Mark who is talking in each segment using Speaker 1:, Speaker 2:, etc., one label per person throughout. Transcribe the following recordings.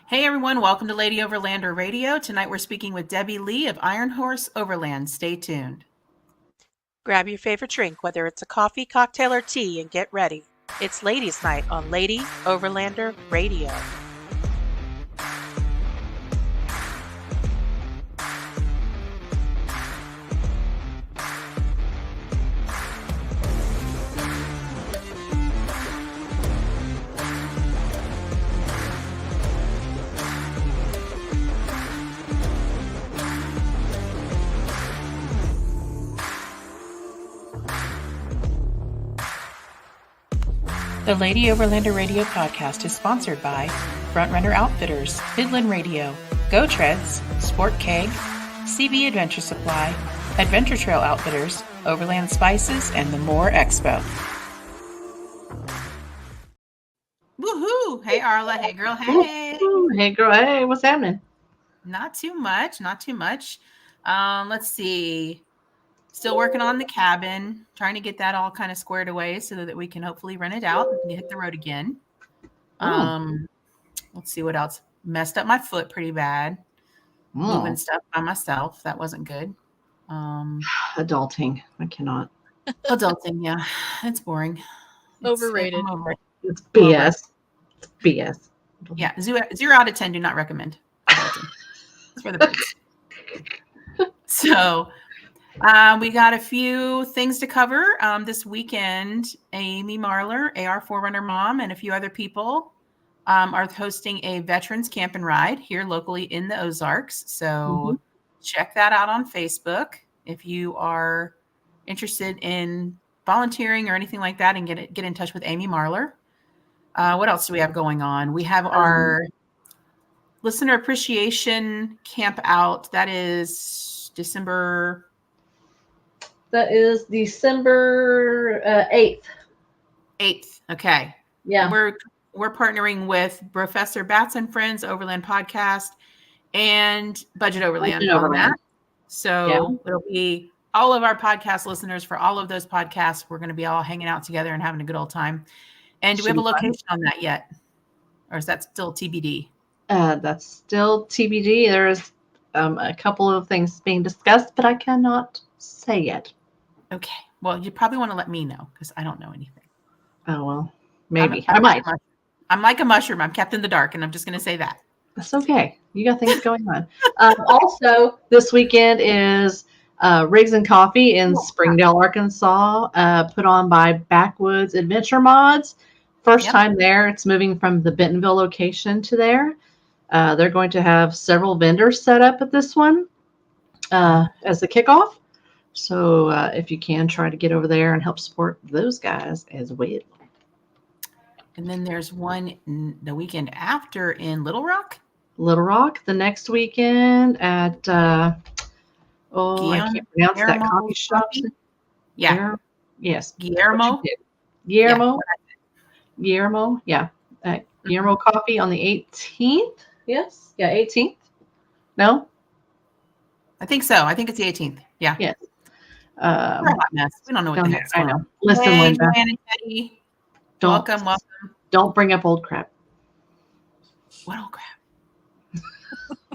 Speaker 1: Hey everyone, welcome to Lady Overlander Radio. Tonight we're speaking with Debbie Lee of Ironhorse Overland. Stay tuned.
Speaker 2: Grab your favorite drink, whether it's a coffee, cocktail, or tea, and get ready. It's Ladies' Night on Lady Overlander Radio. The Lady Overlander Radio podcast is sponsored by Frontrunner Outfitters, Midland Radio, Go Treads, Sport Keg, CB Adventure Supply, Adventure Trail Outfitters, Overland Spices, and the More Expo.
Speaker 1: Woohoo! Hey Arla, hey girl, hey.
Speaker 3: Ooh, hey girl, hey, what's happening?
Speaker 1: Not too much. Let's see. Still working on the cabin, trying to get that all kind of squared away so that we can hopefully rent it out and hit the road again. Let's see what else. Messed up my foot pretty bad. Moving stuff by myself. That wasn't good.
Speaker 3: Adulting. I cannot.
Speaker 1: Adulting, yeah. It's boring.
Speaker 2: Overrated.
Speaker 3: It's BS. It's BS.
Speaker 1: Yeah. 0 out of 10. Do not recommend. Adulting. It's for the birds. So we got a few things to cover this weekend. Amy Marlar, AR Forerunner mom, and a few other people are hosting a veterans camp and ride here locally in the Ozarks. So check that out on Facebook if you are interested in volunteering or anything like that, and get in touch with Amy Marlar. What else do we have going on? We have our listener appreciation camp out. That is December
Speaker 3: 8th.
Speaker 1: 8th. Okay.
Speaker 3: Yeah.
Speaker 1: And we're partnering with Professor Bats and Friends Overland Podcast and Budget Overland on that. So it'll be all of our podcast listeners for all of those podcasts. We're going to be all hanging out together and having a good old time. And do we have a location on that yet? Or is that still TBD?
Speaker 3: That's still TBD. There is a couple of things being discussed, but I cannot say yet.
Speaker 1: Okay. Well, you probably want to let me know because I don't know anything.
Speaker 3: Oh, well, maybe. I might.
Speaker 1: I'm like a mushroom. I'm kept in the dark, and I'm just going to say that.
Speaker 3: That's okay. You got things going on. Also, this weekend is Rigs and Coffee in Springdale, Arkansas, put on by Backwoods Adventure Mods. First time there. It's moving from the Bentonville location to there. They're going to have several vendors set up at this one as the kickoff. So if you can, try to get over there and help support those guys as well.
Speaker 1: And then there's one the weekend after in Little Rock.
Speaker 3: Little Rock, the next weekend at, I can't pronounce that coffee shop.
Speaker 1: Yeah.
Speaker 3: Yes.
Speaker 1: Guillermo.
Speaker 3: Guillermo, yeah. Guillermo Coffee on the 18th. Yes. Yeah, 18th. No?
Speaker 1: I think so. I think it's the 18th. Yeah.
Speaker 3: Yes.
Speaker 1: We're a hot mess. We don't know what the heck's going on.
Speaker 3: Listen,
Speaker 1: hey,
Speaker 3: Linda.
Speaker 1: Joanne and Teddy. Welcome.
Speaker 3: Don't bring up old crap.
Speaker 1: What old crap?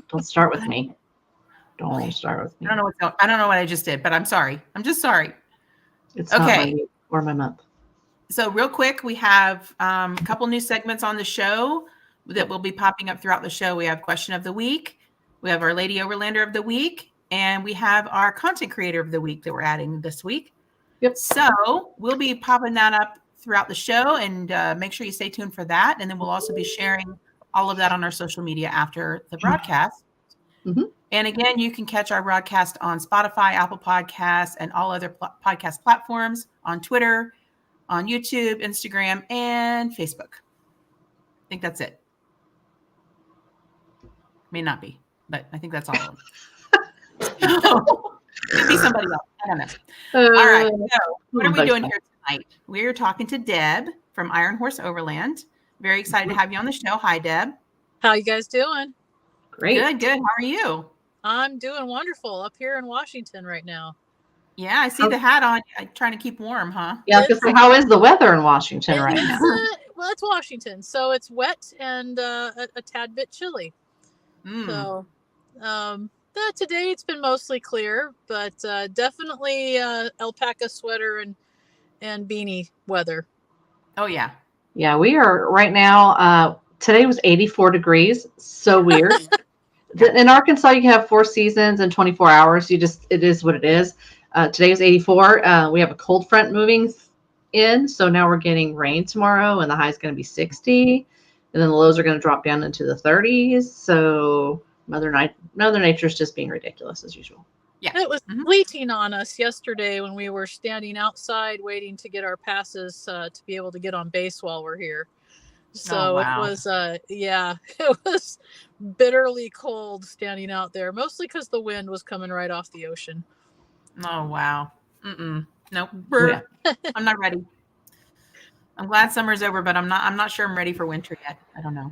Speaker 3: Don't start with me. Don't start with me.
Speaker 1: I don't know what I just did, but I'm sorry. I'm just sorry.
Speaker 3: It's okay. Not my week or my month.
Speaker 1: So real quick, we have a couple new segments on the show that will be popping up throughout the show. We have Question of the Week. We have our Lady Overlander of the Week. And we have our Content Creator of the Week that we're adding this week.
Speaker 3: Yep.
Speaker 1: So we'll be popping that up throughout the show, and make sure you stay tuned for that. And then we'll also be sharing all of that on our social media after the broadcast.
Speaker 3: Mm-hmm.
Speaker 1: And again, you can catch our broadcast on Spotify, Apple Podcasts, and all other podcast platforms, on Twitter, on YouTube, Instagram, and Facebook. I think that's it. May not be, but I think that's all of them. Maybe somebody else. I don't know. All right. So what are we doing here tonight? We're talking to Deb from Ironhorse Overland. Very excited to have you on the show. Hi, Deb.
Speaker 2: How you guys doing?
Speaker 3: Great.
Speaker 1: Good. How are you?
Speaker 2: I'm doing wonderful up here in Washington right now.
Speaker 1: Yeah, I see the hat on. Trying to keep warm, huh?
Speaker 3: Yeah, because how is the weather in Washington right now?
Speaker 4: well, it's Washington, so it's wet and a tad bit chilly. So today it's been mostly clear, but definitely alpaca sweater and beanie weather.
Speaker 1: Oh yeah.
Speaker 3: Yeah, we are right now. Today was 84 degrees. So weird. In Arkansas, you have 4 seasons in 24 hours. It is what it is. Today is 84. We have a cold front moving in, so now we're getting rain tomorrow, and the high is going to be 60, and then the lows are going to drop down into the 30s. So Mother Nature's just being ridiculous as usual.
Speaker 1: Yeah,
Speaker 4: it was sleeting on us yesterday when we were standing outside waiting to get our passes to be able to get on base while we're here. So It was, it was bitterly cold standing out there, mostly because the wind was coming right off the ocean.
Speaker 1: Oh, wow. Nope. Yeah. I'm not ready. I'm glad summer's over, but I'm not sure I'm ready for winter yet. I don't know.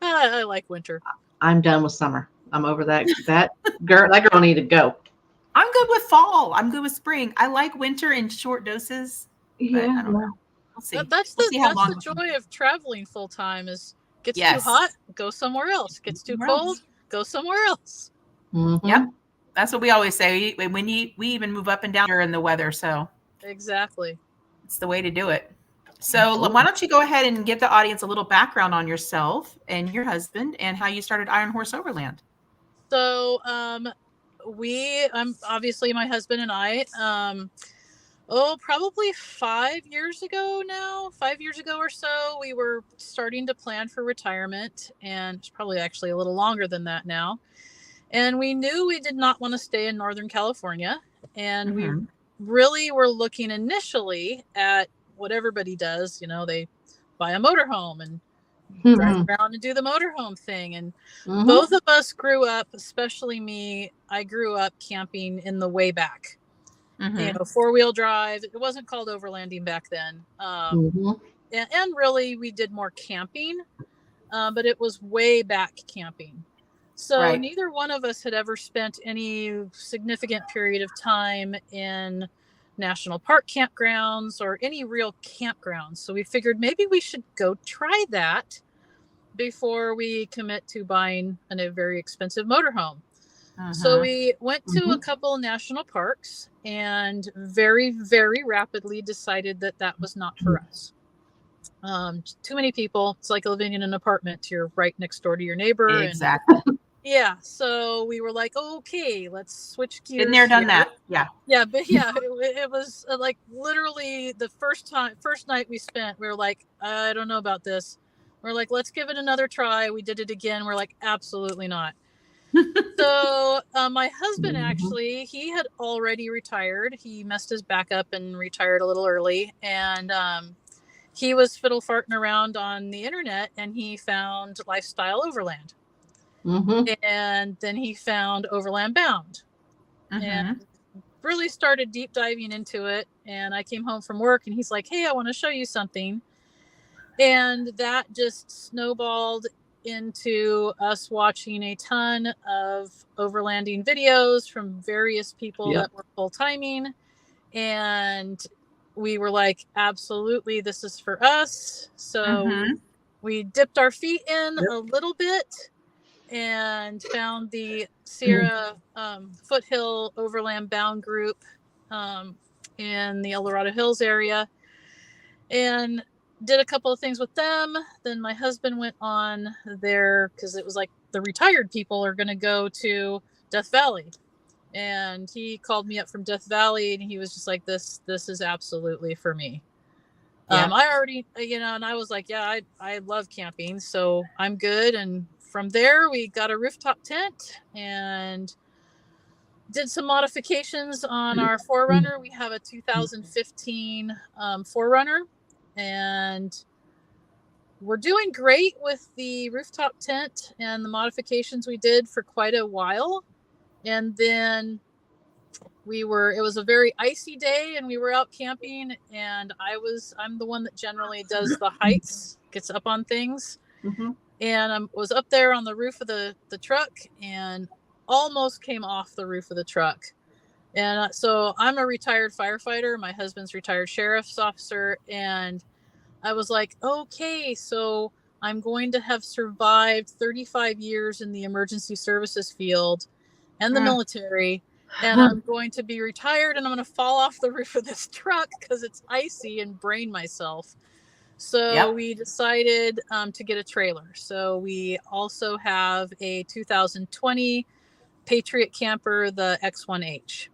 Speaker 4: I like winter.
Speaker 3: I'm done with summer. I'm over that. That girl need to go.
Speaker 1: I'm good with fall. I'm good with spring. I like winter in short doses. But I don't know. We'll see.
Speaker 4: That's the joy of traveling full time is gets too hot, go somewhere else. Gets too cold, go somewhere else.
Speaker 3: Mm-hmm.
Speaker 1: Yep. That's what we always say. We even move up and down in the weather. So
Speaker 4: exactly.
Speaker 1: It's the way to do it. So why don't you go ahead and give the audience a little background on yourself and your husband and how you started Ironhorse Overland.
Speaker 4: So I'm obviously my husband and I, probably 5 years ago or so, we were starting to plan for retirement, and it's probably actually a little longer than that now. And we knew we did not want to stay in Northern California. And we really were looking initially at what everybody does. They buy a motorhome and drive around and do the motorhome thing. And both of us grew up, especially me, I grew up camping in the way back. 4-wheel drive. It wasn't called overlanding back then. And really we did more camping, but it was way back camping. So neither one of us had ever spent any significant period of time in national park campgrounds or any real campgrounds. So we figured maybe we should go try that before we commit to buying a very expensive motorhome. So we went to a couple national parks and very, very rapidly decided that was not for us. Too many people. It's like living in an apartment. You're right next door to your neighbor.
Speaker 1: Exactly.
Speaker 4: Yeah. So we were like, okay, let's switch gears.
Speaker 1: Been there, done that. Yeah.
Speaker 4: Yeah. But yeah, it was like literally the first night we spent, we were like, I don't know about this. We're like, let's give it another try. We did it again. We're like, absolutely not. So my husband, actually, he had already retired. He messed his back up and retired a little early. And he was fiddle farting around on the internet, and he found Lifestyle Overland. And then he found Overland Bound. And really started deep diving into it. And I came home from work, and he's like, hey, I want to show you something. And that just snowballed into us watching a ton of overlanding videos from various people that were full timing. And we were like, absolutely, this is for us. So we dipped our feet in a little bit and found the Sierra Foothill Overland Bound group in the El Dorado Hills area, and did a couple of things with them. Then my husband went on there because it was like the retired people are going to go to Death Valley. And he called me up from Death Valley, and he was just like, this is absolutely for me. I already, and I was like, yeah, I love camping, so I'm good. And from there, we got a rooftop tent and did some modifications on our 4Runner. We have a 2015 4Runner. And we're doing great with the rooftop tent and the modifications we did for quite a while. And then it was a very icy day, and we were out camping, and I'm the one that generally does the heights, gets up on things. And I was up there on the roof of the truck and almost came off the roof of the truck. And so I'm a retired firefighter. My husband's retired sheriff's officer. And I was like, okay, so I'm going to have survived 35 years in the emergency services field and the military, and I'm going to be retired, and I'm going to fall off the roof of this truck because it's icy and brain myself. So we decided to get a trailer. So we also have a 2020 Patriot camper, the X1H.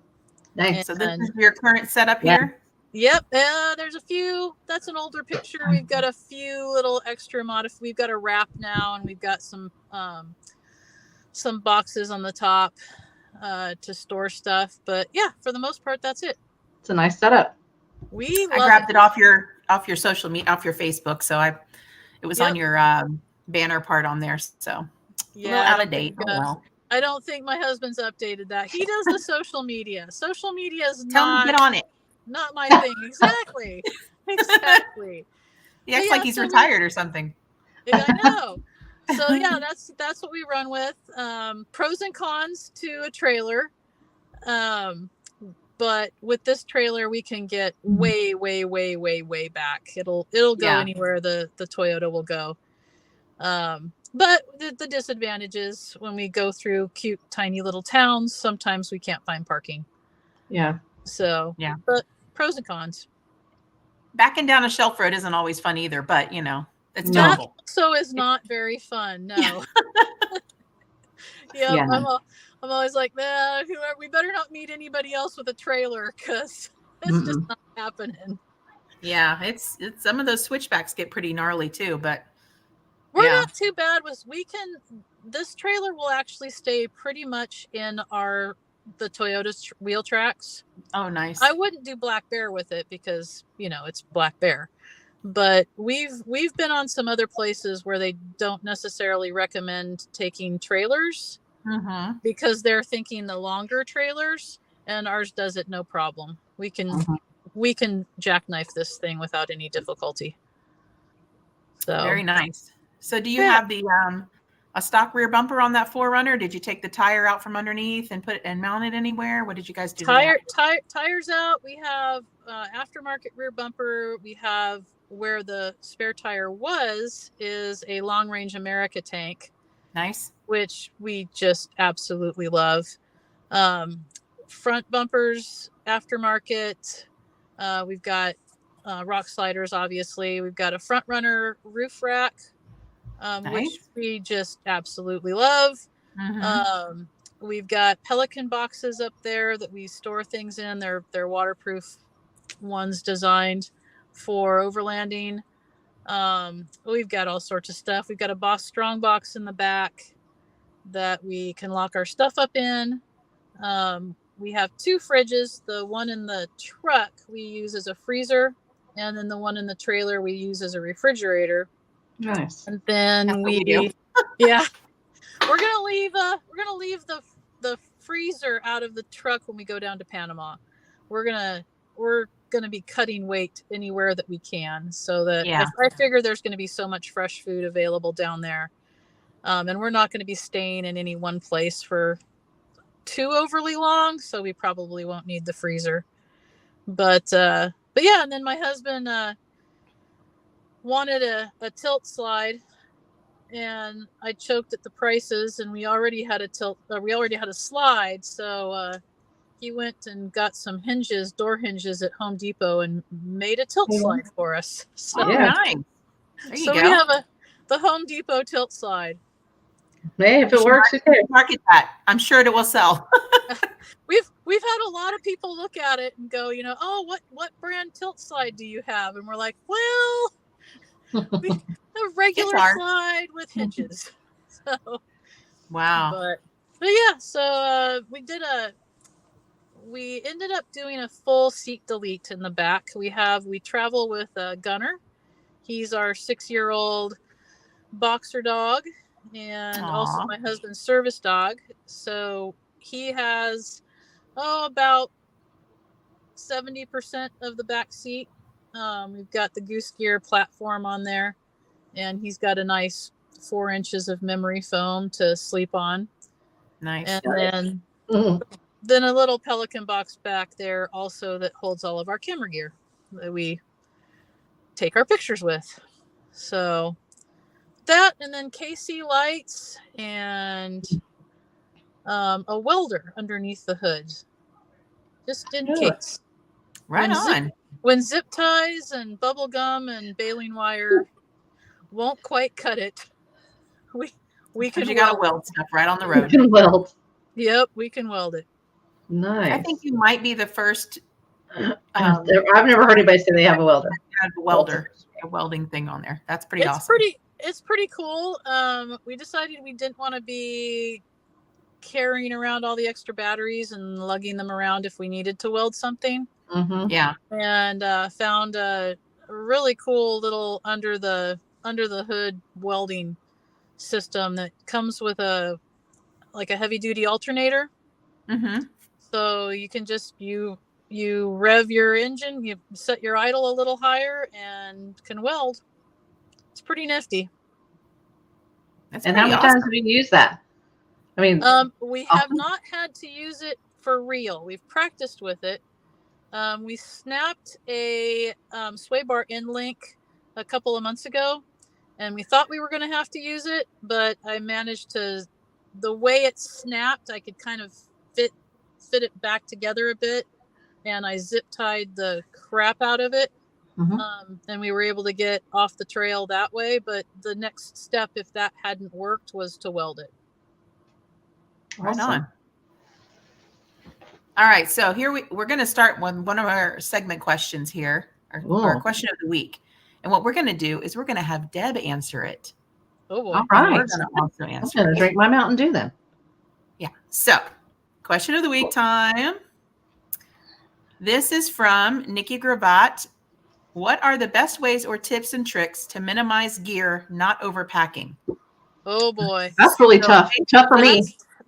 Speaker 3: Nice.
Speaker 1: So this is your current setup here?
Speaker 4: Yep. There's a few. That's an older picture. We've got a few little extra we've got a wrap now, and we've got some boxes on the top to store stuff. But yeah, for the most part, that's it.
Speaker 3: It's a nice setup.
Speaker 4: I
Speaker 1: grabbed it off your social media, off your Facebook. So it was on your banner part on there. So a little out of date.
Speaker 4: I don't think my husband's updated that. He does the social media. Social media is
Speaker 1: Tell him to get on it.
Speaker 4: Not my thing. Exactly.
Speaker 1: He acts like he's retired or something.
Speaker 4: Yeah, I know. So yeah, that's what we run with. Pros and cons to a trailer. But with this trailer, we can get way, way, way, way, way back. It'll go anywhere the Toyota will go. But the disadvantages when we go through cute, tiny little towns, sometimes we can't find parking.
Speaker 3: Yeah.
Speaker 4: So, but pros and cons.
Speaker 1: Backing down a shelf road isn't always fun either, but it's
Speaker 4: that
Speaker 1: doable.
Speaker 4: also is not very fun. No. I'm always like, nah, we better not meet anybody else with a trailer because it's just not happening.
Speaker 1: Yeah, it's some of those switchbacks get pretty gnarly too, but
Speaker 4: we're not too bad. This trailer will actually stay pretty much in the Toyota's wheel tracks.
Speaker 1: Oh, nice.
Speaker 4: I wouldn't do Black Bear with it because it's Black Bear, but we've been on some other places where they don't necessarily recommend taking trailers because they're thinking the longer trailers, and ours does it no problem. We can jackknife this thing without any difficulty. So
Speaker 1: very nice. So do you have the a stock rear bumper on that 4Runner? Did you take the tire out from underneath and mount it anywhere? What did you guys do?
Speaker 4: Tires out. We have aftermarket rear bumper. We have where the spare tire is a Long Range America tank.
Speaker 1: Nice.
Speaker 4: Which we just absolutely love. Front bumpers, aftermarket. We've got rock sliders, obviously. We've got a Front Runner roof rack. Which we just absolutely love. We've got Pelican boxes up there that we store things in. They're waterproof ones designed for overlanding. We've got all sorts of stuff. We've got a Boss Strong box in the back that we can lock our stuff up in. We have 2 fridges. The one in the truck we use as a freezer, and then the one in the trailer we use as a refrigerator.
Speaker 3: Nice.
Speaker 4: And then we're gonna leave the freezer out of the truck when we go down to Panama. We're gonna be cutting weight anywhere that we can, so that I figure there's gonna be so much fresh food available down there, and we're not gonna be staying in any one place for too overly long, so we probably won't need the freezer. But yeah, and then my husband wanted a tilt slide, and I choked at the prices, and we already had a slide, so he went and got some door hinges at Home Depot and made a tilt slide for us. So,
Speaker 1: nice. There you go.
Speaker 4: We have the Home Depot tilt slide.
Speaker 3: Hey, if it works,
Speaker 1: market that. I'm sure it will sell.
Speaker 4: We've had a lot of people look at it and go, oh, what brand tilt slide do you have? And we're like, well, a regular slide with hinges. So
Speaker 1: wow.
Speaker 4: But yeah, so we ended up doing a full seat delete in the back. We travel with Gunner. He's our 6-year-old boxer dog, and also my husband's service dog. So he has about 70% of the back seat. We've got the Goose Gear platform on there, and he's got a nice 4 inches of memory foam to sleep on.
Speaker 1: Nice.
Speaker 4: And then a little Pelican box back there also that holds all of our camera gear that we take our pictures with. So that, and then KC lights and a welder underneath the hood, just in case.
Speaker 1: Right on.
Speaker 4: When zip ties and bubble gum and baling wire won't quite cut it, we can.
Speaker 1: You got to weld stuff right on the
Speaker 3: You
Speaker 1: road.
Speaker 3: can weld.
Speaker 4: Yep, we can weld it.
Speaker 3: Nice.
Speaker 1: I think you might be the first.
Speaker 3: I've never heard anybody say they have a welder.
Speaker 1: A welding thing on there. That's pretty awesome.
Speaker 4: It's pretty cool. We decided we didn't want to be carrying around all the extra batteries and lugging them around if we needed to weld something.
Speaker 3: Mm-hmm.
Speaker 1: Yeah.
Speaker 4: And found a really cool little under the hood welding system that comes with a heavy duty alternator.
Speaker 1: Mm-hmm.
Speaker 4: So you can just you rev your engine, you set your idle a little higher, and can weld. It's pretty nifty.
Speaker 3: And how many times have you used that? I mean,
Speaker 4: we have not had to use it for real. We've practiced with it. We snapped a sway bar end link a couple of months ago, and we thought we were going to have to use it, but I managed to, the way it snapped, I could kind of fit it back together a bit, and I zip tied the crap out of it.
Speaker 3: Mm-hmm.
Speaker 4: And we were able to get off the trail that way. But the next step, if that hadn't worked, was to weld it.
Speaker 1: Right on. All right, so here we're going to start with one of our segment questions here, our question of the week. And what we're going to do is we're going to have Deb answer it.
Speaker 4: Oh boy!
Speaker 3: All right.
Speaker 1: We're going to also answer.
Speaker 3: I'm going to drink my Mountain Dew then.
Speaker 1: Yeah. So, question of the week time. This is from Nikki Gravatt. What are the best ways or tips and tricks to minimize gear not overpacking?
Speaker 4: Oh boy,
Speaker 3: that's really tough. Tough for me.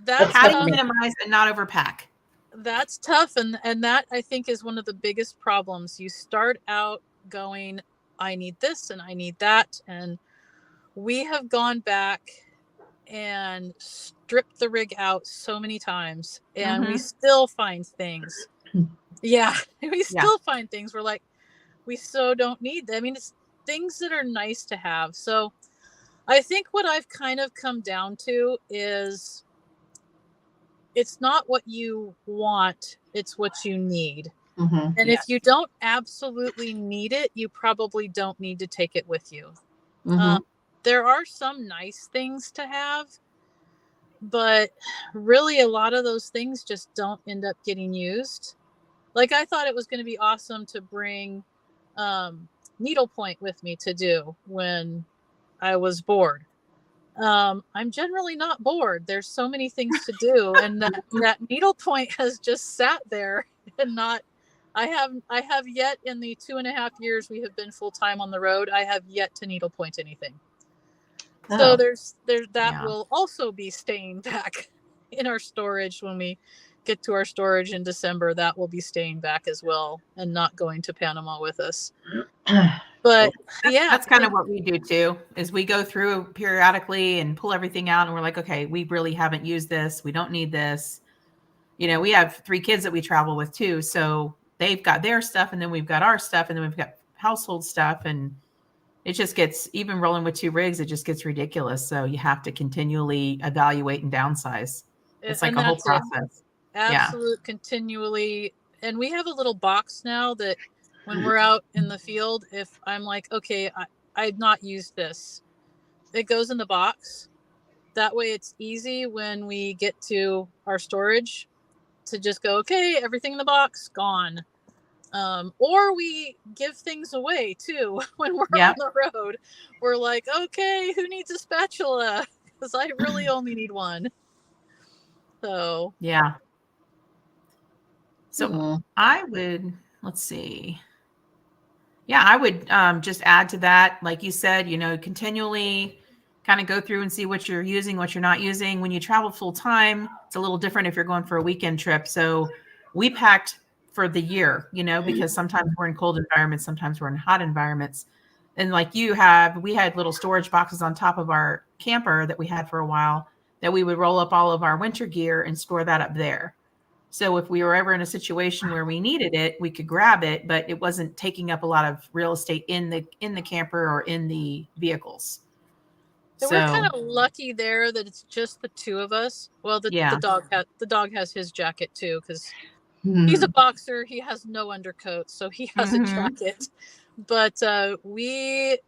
Speaker 4: That's
Speaker 1: how do you minimize and not overpack?
Speaker 4: That's tough, and that I think is one of the biggest problems. You start out going, I need this and I need that, and we have gone back and stripped the rig out so many times, and we still find things. Yeah, we still find things. We're like, we so don't need them. I mean, it's things that are nice to have. So I think what I've kind of come down to is it's not what you want, it's what you need.
Speaker 3: Mm-hmm.
Speaker 4: And if you don't absolutely need it, you probably don't need to take it with you.
Speaker 3: Mm-hmm.
Speaker 4: There are some nice things to have, but really a lot of those things just don't end up getting used. Like, I thought it was going to be awesome to bring needlepoint with me to do when I was bored. I'm generally not bored. There's so many things to do, and that needlepoint has just sat there and not. I have yet, in the 2.5 years we have been full time on the road, I have yet to needlepoint anything. Oh. So there's that will also be staying back in our storage when we get to our storage in December. That will be staying back as well and not going to Panama with us. But
Speaker 1: that's kind of what we do too, is we go through periodically and pull everything out, and we're like, okay, we really haven't used this. We don't need this. You know, we have 3 kids that we travel with too. So they've got their stuff, and then we've got our stuff, and then we've got household stuff. And it just gets, even rolling with 2 rigs, it just gets ridiculous. So you have to continually evaluate and downsize. It's like a whole process.
Speaker 4: Absolute continually. And we have a little box now that when we're out in the field, if I'm like, okay, I've not used this, it goes in the box. That way it's easy when we get to our storage to just go, okay, everything in the box, gone. Or we give things away too when we're on the road. We're like, okay, who needs a spatula? Because I really only need one. So
Speaker 1: yeah. So I would, let's see. Yeah, I would just add to that, like you said, you know, continually kind of go through and see what you're using, what you're not using. When you travel full time, it's a little different if you're going for a weekend trip. So we packed for the year, you know, because sometimes we're in cold environments, sometimes we're in hot environments. And like we had little storage boxes on top of our camper that we had for a while that we would roll up all of our winter gear and store that up there. So if we were ever in a situation where we needed it, we could grab it, but it wasn't taking up a lot of real estate in the camper or in the vehicles.
Speaker 4: So we're kind of lucky there that it's just the two of us. Well, the dog has his jacket too, because he's a boxer. He has no undercoat, so he has a jacket. But we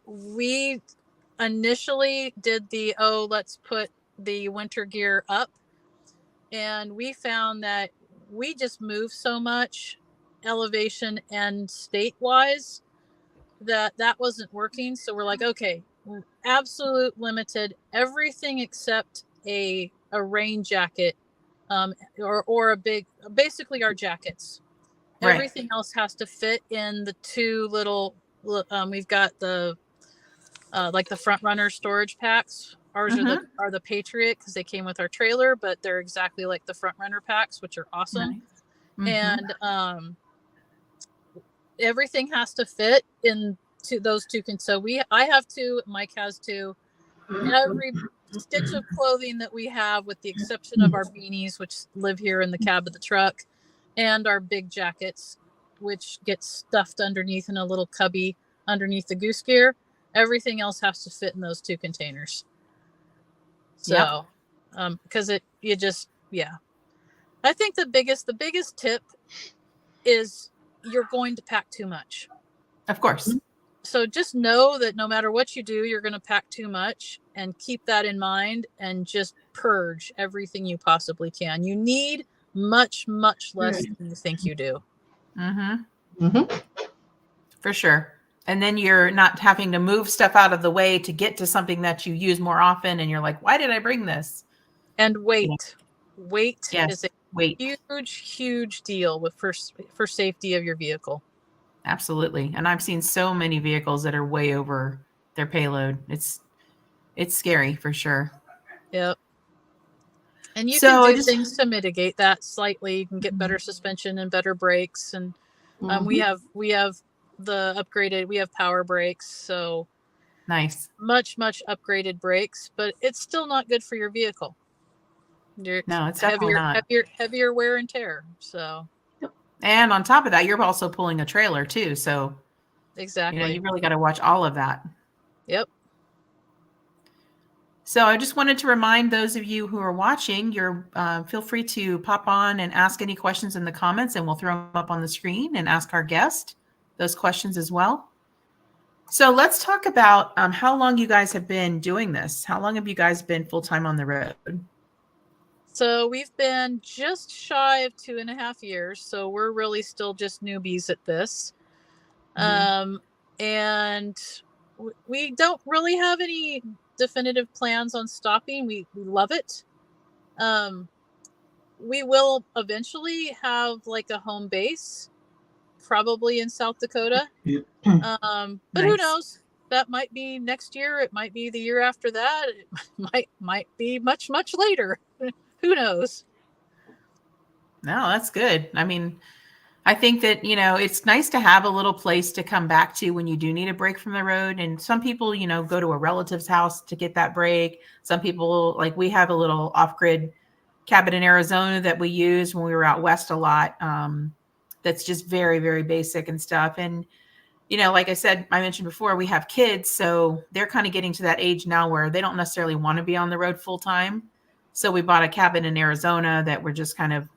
Speaker 4: initially did let's put the winter gear up, and we found that we just moved so much elevation and state wise that wasn't working. So we're like, okay, absolute limited, everything except a rain jacket, or a big, basically our jackets. Right. Everything else has to fit in the two little, we've got the like the front runner storage packs. Ours are the Patriot, because they came with our trailer, but they're exactly like the front runner packs, which are awesome. Nice. And everything has to fit in to those two. So I have two, Mike has two. Every stitch of clothing that we have, with the exception of our beanies, which live here in the cab of the truck, and our big jackets, which get stuffed underneath in a little cubby underneath the goose gear. Everything else has to fit in those two containers. So, because I think the biggest tip is you're going to pack too much.
Speaker 1: Of course.
Speaker 4: So just know that no matter what you do, you're going to pack too much, and keep that in mind, and just purge everything you possibly can. You need much, much less than you think you do.
Speaker 1: For sure. And then you're not having to move stuff out of the way to get to something that you use more often. And you're like, why did I bring this?
Speaker 4: And weight. Weight is a huge, huge deal for safety of your vehicle.
Speaker 1: Absolutely. And I've seen so many vehicles that are way over their payload. It's scary for sure.
Speaker 4: Yep. And you can do things to mitigate that slightly. You can get better suspension and better brakes. And we have we have power brakes. So
Speaker 1: nice.
Speaker 4: Much, much upgraded brakes, but it's still not good for your vehicle.
Speaker 1: It's definitely not.
Speaker 4: Heavier wear and tear. So.
Speaker 1: And on top of that, you're also pulling a trailer too. So
Speaker 4: exactly,
Speaker 1: you really got to watch all of that.
Speaker 4: Yep.
Speaker 1: So I just wanted to remind those of you who are watching, feel free to pop on and ask any questions in the comments, and we'll throw them up on the screen and ask our guest those questions as well. So let's talk about how long you guys have been doing this. How long have you guys been full-time on the road?
Speaker 4: So we've been just shy of 2.5 years. So we're really still just newbies at this. And we don't really have any definitive plans on stopping. We love it. We will eventually have like a home base, probably in South Dakota. But nice. Who knows? That might be next year. It might be the year after that. It might be much, much later. Who knows?
Speaker 1: No, that's good. I mean, I think that, it's nice to have a little place to come back to when you do need a break from the road. And some people, go to a relative's house to get that break. Some people, like we have a little off-grid cabin in Arizona that we use when we were out west a lot. That's just very, very basic and stuff. And, like I mentioned before, we have kids. So they're kind of getting to that age now where they don't necessarily want to be on the road full time. So we bought a cabin in Arizona that we're just kind of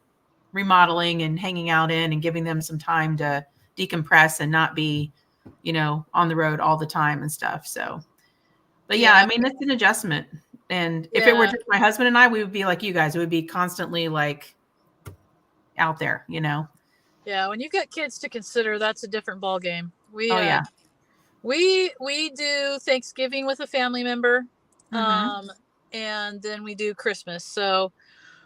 Speaker 1: remodeling and hanging out in, and giving them some time to decompress and not be, on the road all the time and stuff. So, but I mean, it's an adjustment. And if it were just my husband and I, we would be like you guys. It would be constantly like out there,
Speaker 4: Yeah. When you've got kids to consider, that's a different ball game. We do Thanksgiving with a family member. And then we do Christmas. So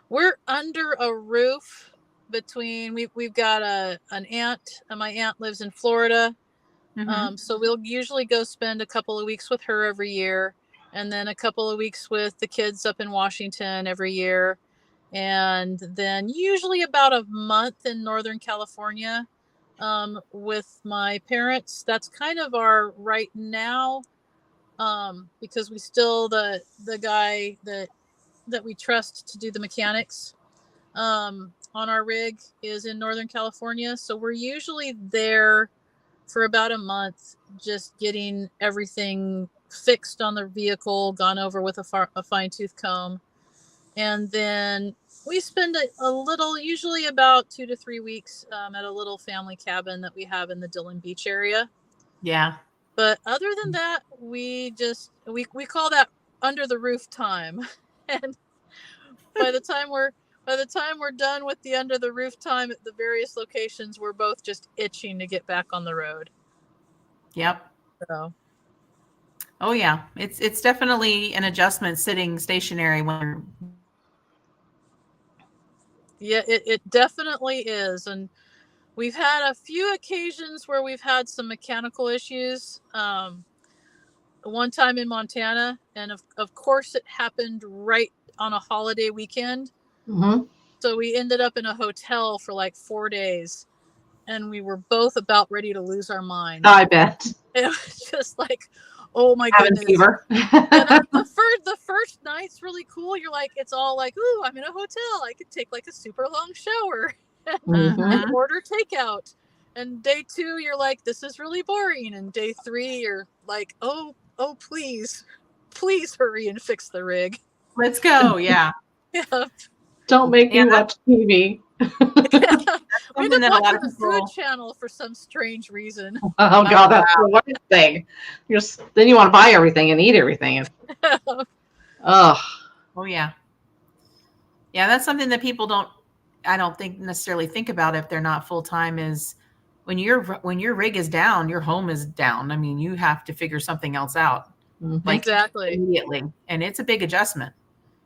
Speaker 4: we're under a roof between, we've got an aunt, and my aunt lives in Florida. So we'll usually go spend a couple of weeks with her every year, and then a couple of weeks with the kids up in Washington every year. And then usually about a month in Northern California with my parents. That's kind of our right now, because we still, the guy that we trust to do the mechanics on our rig is in Northern California. So we're usually there for about a month, just getting everything fixed on the vehicle, gone over with a fine tooth comb. And then we spend a little, usually about 2 to 3 weeks at a little family cabin that we have in the Dillon Beach area.
Speaker 1: Yeah.
Speaker 4: But other than that, we call that under the roof time. And by the time we're done with the under the roof time at the various locations, we're both just itching to get back on the road.
Speaker 1: Yep.
Speaker 4: So.
Speaker 1: Oh yeah, it's definitely an adjustment sitting stationary when.
Speaker 4: Yeah, it definitely is, and we've had a few occasions where we've had some mechanical issues. One time in Montana, and of course it happened right on a holiday weekend.
Speaker 3: Mm-hmm.
Speaker 4: So we ended up in a hotel for like 4 days, and we were both about ready to lose our minds.
Speaker 3: I bet.
Speaker 4: It was just like, oh my
Speaker 3: Having
Speaker 4: goodness.
Speaker 3: fever.
Speaker 4: And the first night's really cool. You're like, it's all like, ooh, I'm in a hotel. I could take like a super long shower and order takeout. And day 2, you're like, this is really boring. And day 3, you're like, oh, please hurry and fix the rig.
Speaker 1: Let's go. Yeah.
Speaker 4: Yeah.
Speaker 3: Don't make me watch TV.
Speaker 4: We ended up watching the Food Channel for some strange reason.
Speaker 3: Oh God, that's the worst thing. Then you want to buy everything and eat everything. Oh
Speaker 1: yeah. Yeah, that's something that people I don't think necessarily think about if they're not full time. Is when your rig is down, your home is down. I mean, you have to figure something else out, like
Speaker 4: exactly
Speaker 1: immediately, and it's a big adjustment.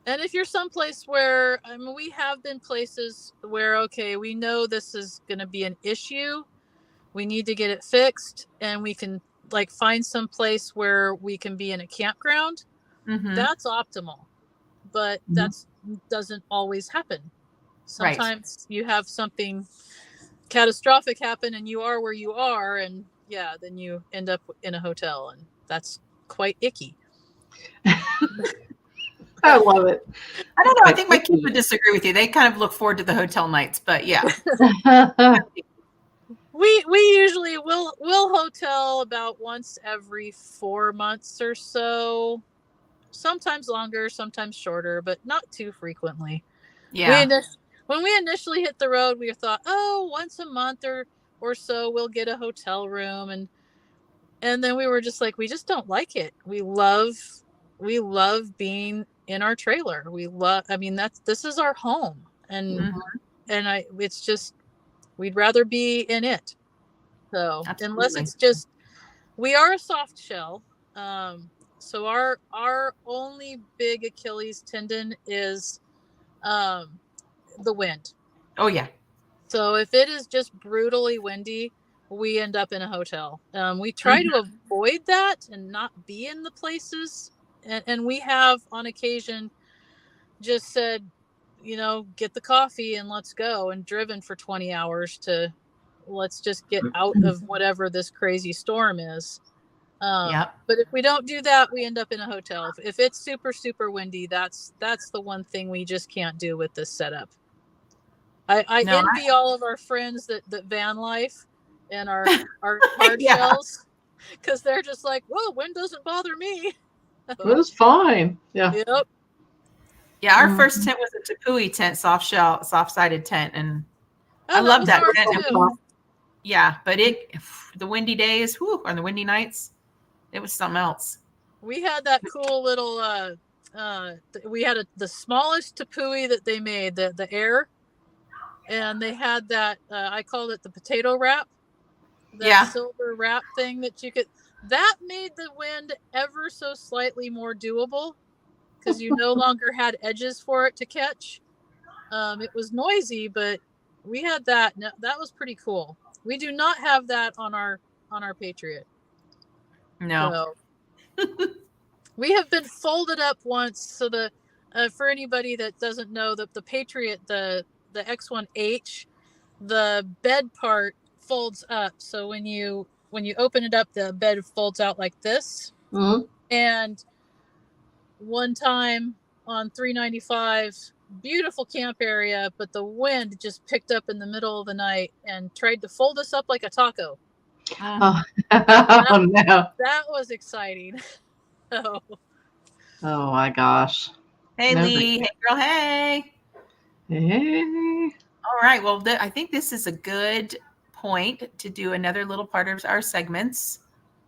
Speaker 4: And if you're someplace where, we have been places where, okay, we know this is going to be an issue. We need to get it fixed, and we can like find some place where we can be in a campground.
Speaker 1: Mm-hmm.
Speaker 4: That's optimal, but that doesn't always happen. Sometimes you have something catastrophic happen and you are where you are, and then you end up in a hotel, and that's quite icky.
Speaker 3: I love it.
Speaker 1: I don't know. I think my kids would disagree with you. They kind of look forward to the hotel nights, but yeah.
Speaker 4: We usually will hotel about once every 4 months or so. Sometimes longer, sometimes shorter, but not too frequently.
Speaker 1: Yeah.
Speaker 4: When we initially hit the road, we thought, once a month or so we'll get a hotel room, and then we were just like, we just don't like it. We love being in our trailer. This is our home, and it's just, we'd rather be in it. So
Speaker 1: Absolutely.
Speaker 4: Unless it's just, we are a soft shell. So our only big Achilles tendon is the wind.
Speaker 1: Oh yeah.
Speaker 4: So if it is just brutally windy, we end up in a hotel. We try to avoid that and not be in the places. And we have on occasion just said, get the coffee and let's go, and driven for 20 hours to, let's just get out of whatever this crazy storm is. But if we don't do that, we end up in a hotel. If it's super, super windy, that's the one thing we just can't do with this setup. I envy all of our friends that van life and our hard shells, because they're just like, whoa, wind doesn't bother me.
Speaker 3: It was fine. Yeah.
Speaker 4: Yep.
Speaker 1: Yeah, our first tent was a Tepui tent, soft-sided tent, and I love that tent. Yeah, but the windy days, or the windy nights, it was something else.
Speaker 4: We had that cool little we had the smallest Tepui that they made, the air, and they had that I called it the potato wrap, that silver wrap thing that made the wind ever so slightly more doable, because you no longer had edges for it to catch. It was noisy, but we had that. That was pretty cool. We do not have that on our Patriot.
Speaker 1: No.
Speaker 4: So, we have been folded up once. So for anybody that doesn't know, the Patriot, the X1H, the bed part folds up. So when you open it up, the bed folds out like this.
Speaker 3: Mm-hmm.
Speaker 4: And one time on 395, beautiful camp area, but the wind just picked up in the middle of the night and tried to fold us up like a taco.
Speaker 3: Oh, oh no.
Speaker 4: That was exciting. Oh,
Speaker 3: Oh my gosh.
Speaker 1: Hey,
Speaker 3: No,
Speaker 1: Lee. Hey, girl. Hey.
Speaker 3: Hey.
Speaker 1: All right. Well, I think this is a good point to do another little part of our segments.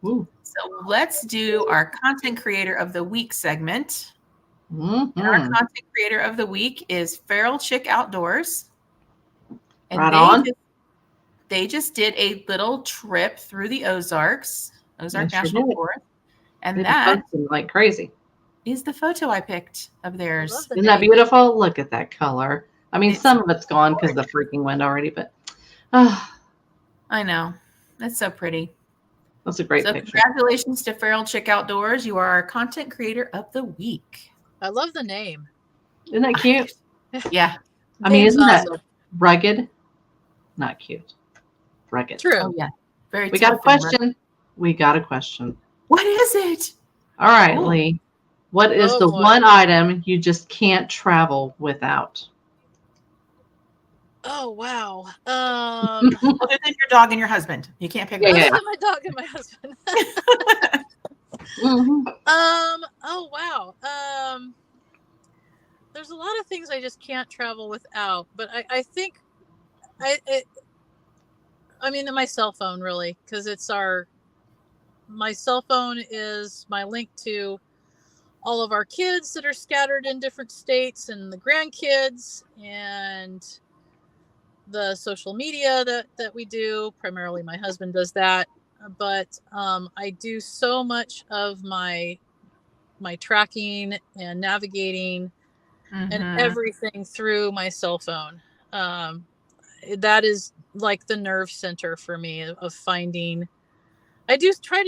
Speaker 3: Ooh.
Speaker 1: So let's do our content creator of the week segment.
Speaker 3: Mhm.
Speaker 1: And our content creator of the week is Feral Chick Outdoors. And
Speaker 3: Right on.
Speaker 1: they just did a little trip through the Ozark
Speaker 3: They sure
Speaker 1: National
Speaker 3: did.
Speaker 1: Forest. And
Speaker 3: They've been
Speaker 1: that
Speaker 3: posting like crazy.
Speaker 1: is the photo I picked of
Speaker 4: I
Speaker 1: theirs.
Speaker 4: love the
Speaker 3: Isn't that
Speaker 4: name.
Speaker 3: beautiful? Look at that color. I mean,
Speaker 1: It's
Speaker 3: some of it's gone because of the freaking wind already, but
Speaker 1: I know. That's so pretty.
Speaker 3: that's a great
Speaker 1: So
Speaker 3: picture.
Speaker 1: congratulations to Feral Chick Outdoors. You are our content creator of the week.
Speaker 4: I love the name.
Speaker 3: Isn't that cute?
Speaker 1: Yeah.
Speaker 3: I mean,
Speaker 4: Name's
Speaker 3: isn't that
Speaker 4: awesome.
Speaker 3: rugged? Not cute. Rugged.
Speaker 4: True.
Speaker 1: Oh, yeah. Very
Speaker 3: We got a
Speaker 1: tough and
Speaker 3: question. We got a question.
Speaker 1: What is it?
Speaker 3: All right,
Speaker 1: Ooh.
Speaker 3: Lee. What is
Speaker 4: Oh,
Speaker 3: the
Speaker 4: boy.
Speaker 3: one item you just can't travel without?
Speaker 4: Oh, wow.
Speaker 1: Other than your dog and your husband. You can't pick
Speaker 3: Yeah,
Speaker 1: one.
Speaker 3: yeah.
Speaker 4: Other than my dog and my husband.
Speaker 3: Mhm.
Speaker 4: Oh, wow. There's a lot of things I just can't travel without, but I think I mean, my cell phone, really, because my cell phone is my link to all of our kids that are scattered in different states and the grandkids and the social media that we do. Primarily my husband does that, but I do so much of my tracking and navigating and everything through my cell phone. That is like the nerve center for me of finding. I've tried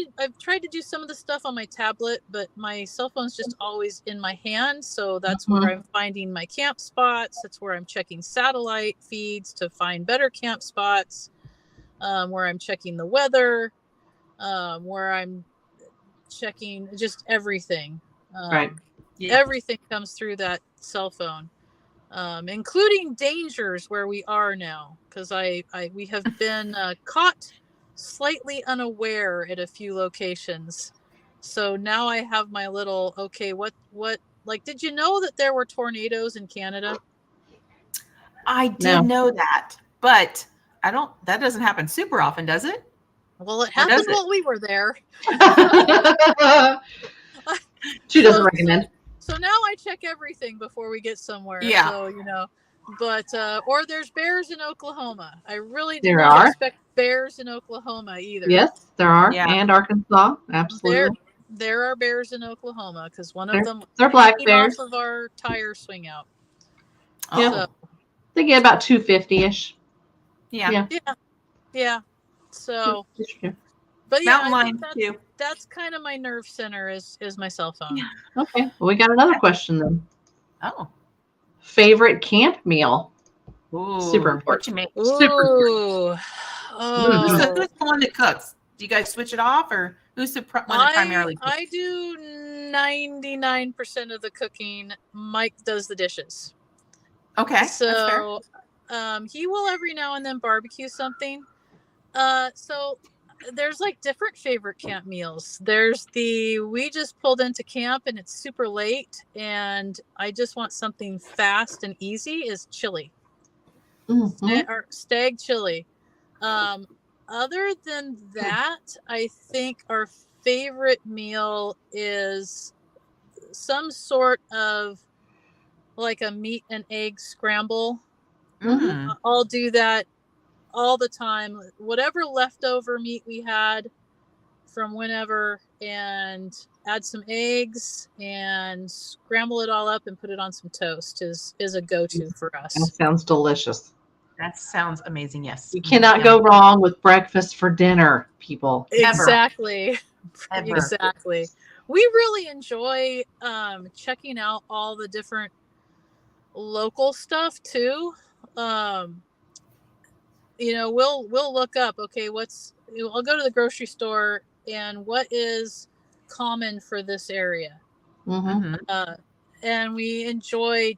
Speaker 4: to do some of the stuff on my tablet, but my cell phone's just always in my hand. So that's where I'm finding my camp spots. That's where I'm checking satellite feeds to find better camp spots, where I'm checking the weather, where I'm checking just everything.
Speaker 3: Right.
Speaker 1: Yeah.
Speaker 4: Everything comes through that cell phone, including dangers where we are now, because we have been caught slightly unaware at a few locations. So now I have my little, okay, what like, did you know that there were tornadoes in Canada?
Speaker 1: I did
Speaker 3: No.
Speaker 1: know that, but that doesn't happen super often, does it?
Speaker 4: Well, it
Speaker 1: Or does
Speaker 4: happened
Speaker 1: it?
Speaker 4: while we were there.
Speaker 3: She doesn't recommend.
Speaker 4: So now I check everything before we get somewhere.
Speaker 1: Yeah.
Speaker 4: So, but or there's bears in Oklahoma. I really did
Speaker 3: There
Speaker 4: not
Speaker 3: are.
Speaker 4: expect bears in Oklahoma either.
Speaker 3: Yes, there are.
Speaker 1: Yeah.
Speaker 3: And Arkansas. Absolutely.
Speaker 4: There are bears in Oklahoma because one of them
Speaker 3: They're black
Speaker 4: hanging
Speaker 3: bears.
Speaker 4: off of our tire swing out.
Speaker 3: Yeah.
Speaker 4: So,
Speaker 3: They get about 250-ish.
Speaker 1: Yeah.
Speaker 4: yeah. So,
Speaker 3: Yeah.
Speaker 4: but yeah,
Speaker 1: Mountain
Speaker 4: I think
Speaker 1: lions too.
Speaker 4: that's kind of my nerve center is my cell phone.
Speaker 1: Yeah.
Speaker 3: Okay. Well, we got another question then.
Speaker 1: Oh.
Speaker 3: Favorite camp meal?
Speaker 1: Ooh,
Speaker 3: Super important.
Speaker 1: what you make?
Speaker 3: Super important.
Speaker 4: Ooh.
Speaker 1: Who's
Speaker 4: Oh.
Speaker 1: the one that cooks? Do you guys switch it off, or who's the one that primarily cooks?
Speaker 4: I do 99% of the cooking. Mike does the dishes.
Speaker 1: Okay, that's fair.
Speaker 4: So he will every now and then barbecue something. So there's like different favorite camp meals. There's we just pulled into camp and it's super late and I just want something fast and easy is chili. Or stag chili. Other than that, I think our favorite meal is some sort of like a meat and egg scramble. I'll do that all the time. Whatever leftover meat we had from whenever, and add some eggs and scramble it all up and put it on some toast is a go-to for us.
Speaker 3: That sounds delicious.
Speaker 1: That sounds amazing. Yes.
Speaker 3: You cannot go wrong with breakfast for dinner, people.
Speaker 4: Exactly.
Speaker 1: Ever.
Speaker 4: Exactly. We really enjoy checking out all the different local stuff too. We'll look up, okay, I'll go to the grocery store and what is common for this area. And we enjoy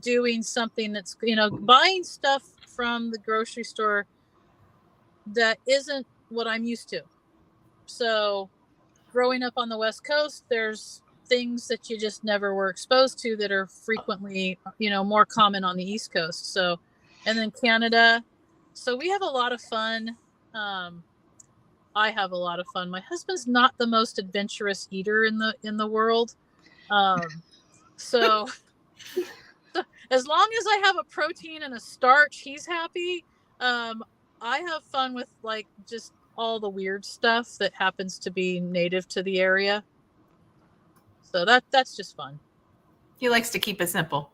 Speaker 4: doing something that's, buying stuff from the grocery store that isn't what I'm used to. So growing up on the West Coast, there's things that you just never were exposed to that are frequently, more common on the East Coast. So, and then Canada. So we have a lot of fun. I have a lot of fun. My husband's not the most adventurous eater in the world. So as long as I have a protein and a starch, he's happy. I have fun with like just all the weird stuff that happens to be native to the area. So that's just fun.
Speaker 1: He likes to keep it simple.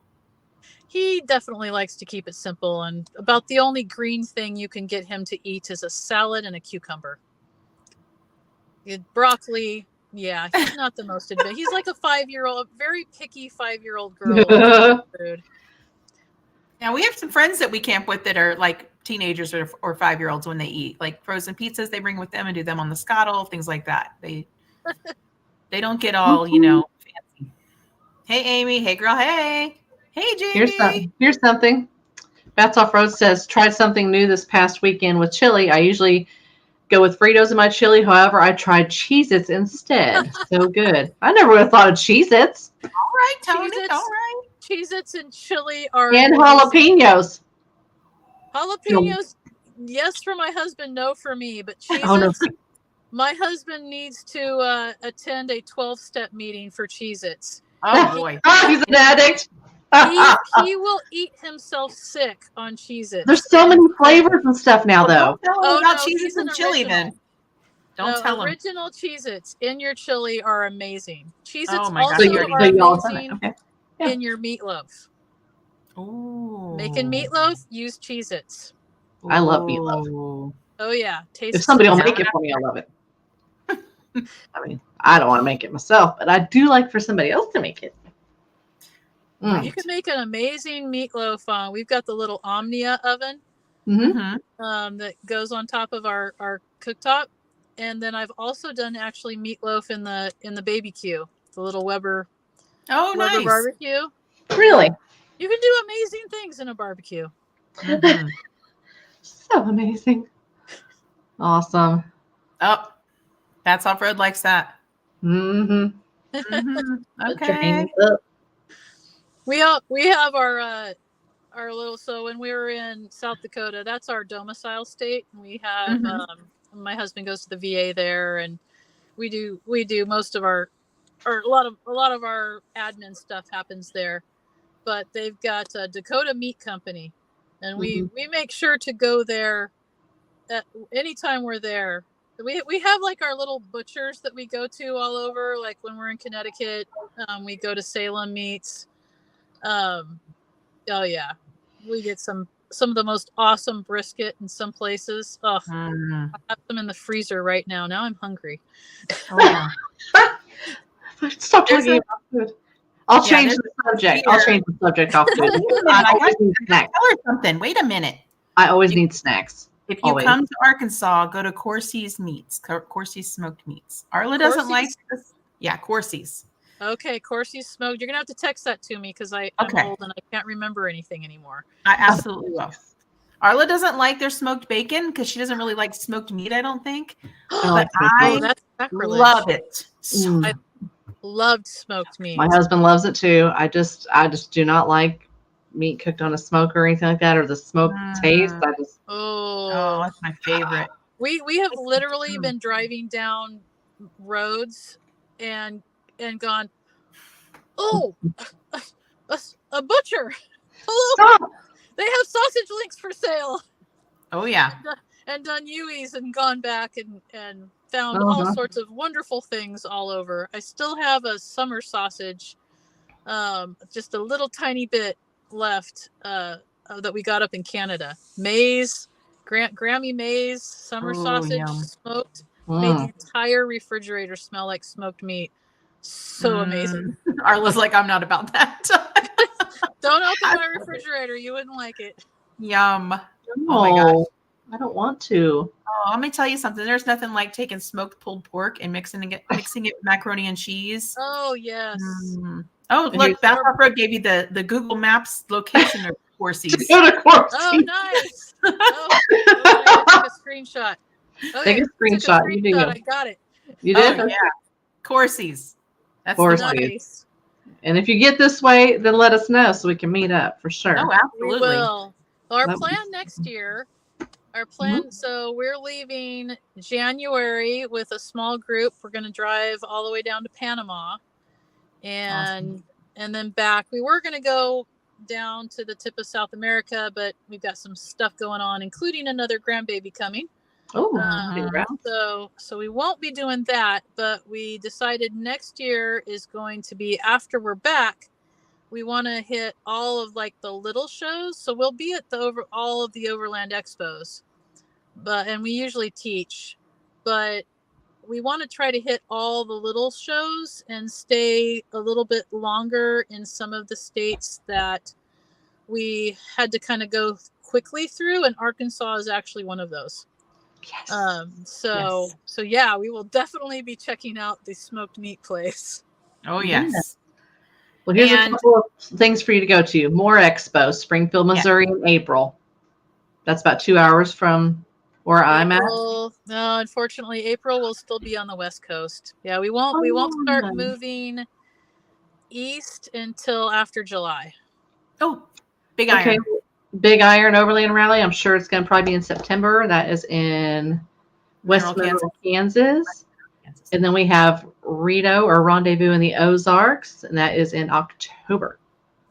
Speaker 4: He definitely likes to keep it simple, and about the only green thing you can get him to eat is a salad and a cucumber. Broccoli, yeah, he's not the most advanced. He's like a 5-year-old, very picky 5-year-old girl. Food.
Speaker 1: Now we have some friends that we camp with that are like teenagers or 5-year-olds when they eat, like frozen pizzas they bring with them and do them on the scuttle, things like that. They don't get all, fancy. Hey, Amy. Hey, girl. Hey. Hey, Jamie.
Speaker 3: Here's something. Bats Off Road says, tried something new this past weekend with chili. I usually go with Fritos in my chili. However, I tried Cheez-Its instead. So good. I never would have thought of Cheez-Its.
Speaker 1: All right, Tony.
Speaker 4: Cheez-Its,
Speaker 1: all right.
Speaker 4: Cheez-Its and chili are
Speaker 3: And jalapenos.
Speaker 4: Jalapenos, yes for my husband, no for me. But Cheez-Its,
Speaker 3: Oh, no.
Speaker 4: my husband needs to attend a 12-step meeting for Cheez-Its.
Speaker 1: Oh, boy.
Speaker 3: Oh, he's an addict.
Speaker 4: He will eat himself sick on Cheez-Its.
Speaker 3: There's so many flavors and stuff now, though.
Speaker 1: Don't tell him about
Speaker 4: no,
Speaker 1: Cheez-Its and chili, then. Don't tell him.
Speaker 4: Original Cheez-Its in your chili are amazing. Cheez-Its
Speaker 1: Oh, my
Speaker 4: also
Speaker 1: God.
Speaker 4: are amazing
Speaker 3: Okay. Yeah.
Speaker 4: in your meatloaf.
Speaker 1: Ooh.
Speaker 4: Making meatloaf, use Cheez-Its.
Speaker 3: I love meatloaf.
Speaker 1: Ooh.
Speaker 4: Oh, yeah. Tastes
Speaker 3: If somebody will
Speaker 1: Yeah.
Speaker 3: make it for me, I love it. I mean, I don't want to make it myself, but I do like for somebody else to make it.
Speaker 4: You can make an amazing meatloaf. We've got the little Omnia oven
Speaker 1: Mm-hmm.
Speaker 4: that goes on top of our cooktop, and then I've also done actually meatloaf in the BBQ, the little Weber
Speaker 1: nice.
Speaker 4: barbecue.
Speaker 3: Really?
Speaker 4: You can do amazing things in a barbecue.
Speaker 1: Mm-hmm.
Speaker 3: So amazing. Awesome.
Speaker 1: Oh, Bats Off Road likes that.
Speaker 3: Mm-hmm.
Speaker 1: Mm-hmm. Okay.
Speaker 4: We have our little, so when we were in South Dakota, that's our domicile state, and we have my husband goes to the VA there, and we do most of a lot of our admin stuff happens there. But they've got a Dakota Meat Company, and we make sure to go there anytime we're there. We have like our little butchers that we go to all over. Like when we're in Connecticut, we go to Salem Meats. Oh yeah, we get some of the most awesome brisket in some places. Oh, I have them in the freezer right now. Now I'm hungry.
Speaker 1: Oh, yeah.
Speaker 3: Stop talking about food. I'll change the subject. I'll change the subject off food. I always need snacks.
Speaker 1: Tell her something. Wait a minute.
Speaker 3: I always need snacks.
Speaker 1: If you come to Arkansas, go to Corsi's Meats, Corsi's Smoked Meats. Arla doesn't like this. Yeah, Corsi's.
Speaker 4: Okay, Corsi's Smoked. You're going to have to text that to me because I'm old and I can't remember anything anymore.
Speaker 1: I absolutely will. Arla doesn't like their smoked bacon because she doesn't really like smoked meat, I don't think. But I love it.
Speaker 4: I loved smoked meat.
Speaker 3: My husband loves it too. I just do not like meat cooked on a smoker or anything like that, or the smoke taste.
Speaker 4: Oh,
Speaker 1: that's my favorite.
Speaker 4: We have literally been driving down roads and gone, oh, a butcher. Hello.
Speaker 3: Stop.
Speaker 4: They have sausage links for sale.
Speaker 1: Oh yeah.
Speaker 4: And done Uis and gone back and found all sorts of wonderful things all over. I still have a summer sausage, just a little tiny bit left that we got up in Canada. Maize, Grammy maize, summer sausage, smoked, made the entire refrigerator smell like smoked meat. So amazing.
Speaker 1: Arla's like, I'm not about that.
Speaker 4: Don't open my refrigerator. You wouldn't like it.
Speaker 1: Yum.
Speaker 3: Oh my gosh. I don't want to.
Speaker 1: Oh, let me tell you something. There's nothing like taking smoked pulled pork and mixing it with macaroni and cheese.
Speaker 4: Oh yes.
Speaker 1: Oh, look, Bath Road gave you the Google Maps location of Corsies.
Speaker 3: Go to Corsies.
Speaker 4: Oh, nice. Oh, I took a screenshot. Okay,
Speaker 3: Take a screenshot. You do.
Speaker 4: I got it.
Speaker 3: You did?
Speaker 1: Oh, yeah. Corsies. That's
Speaker 3: Corsies.
Speaker 4: Nice.
Speaker 3: And if you get this way, then let us know so we can meet up for sure.
Speaker 1: Oh, absolutely.
Speaker 4: We will. Our
Speaker 3: That
Speaker 4: plan
Speaker 3: was-
Speaker 4: next year, so we're leaving January with a small group. We're going to drive all the way down to Panama and then back. We were going to go down to the tip of South America, but we've got some stuff going on, including another grandbaby coming.
Speaker 3: Oh,
Speaker 4: So we won't be doing that, but we decided next year is going to be after we're back. We want to hit all of like the little shows, so we'll be at all of the Overland Expos, and we usually teach, but we want to try to hit all the little shows and stay a little bit longer in some of the states that we had to kind of go quickly through, and Arkansas is actually one of those.
Speaker 3: yes.
Speaker 4: So yeah, we will definitely be checking out the smoked meat place.
Speaker 1: Oh, yes.
Speaker 3: Well, here's a couple of things for you to go to. More expos, Springfield, Missouri in April. That's about 2 hours from where I'm at.
Speaker 4: No, unfortunately, April will still be on the West Coast. Yeah, we won't start moving east until after July.
Speaker 1: Oh, Big Iron.
Speaker 3: Big Iron Overland Rally. I'm sure it's going to probably be in September. That is in West Mineral, Kansas. And then we have Rito or Rendezvous in the Ozarks, and that is in October.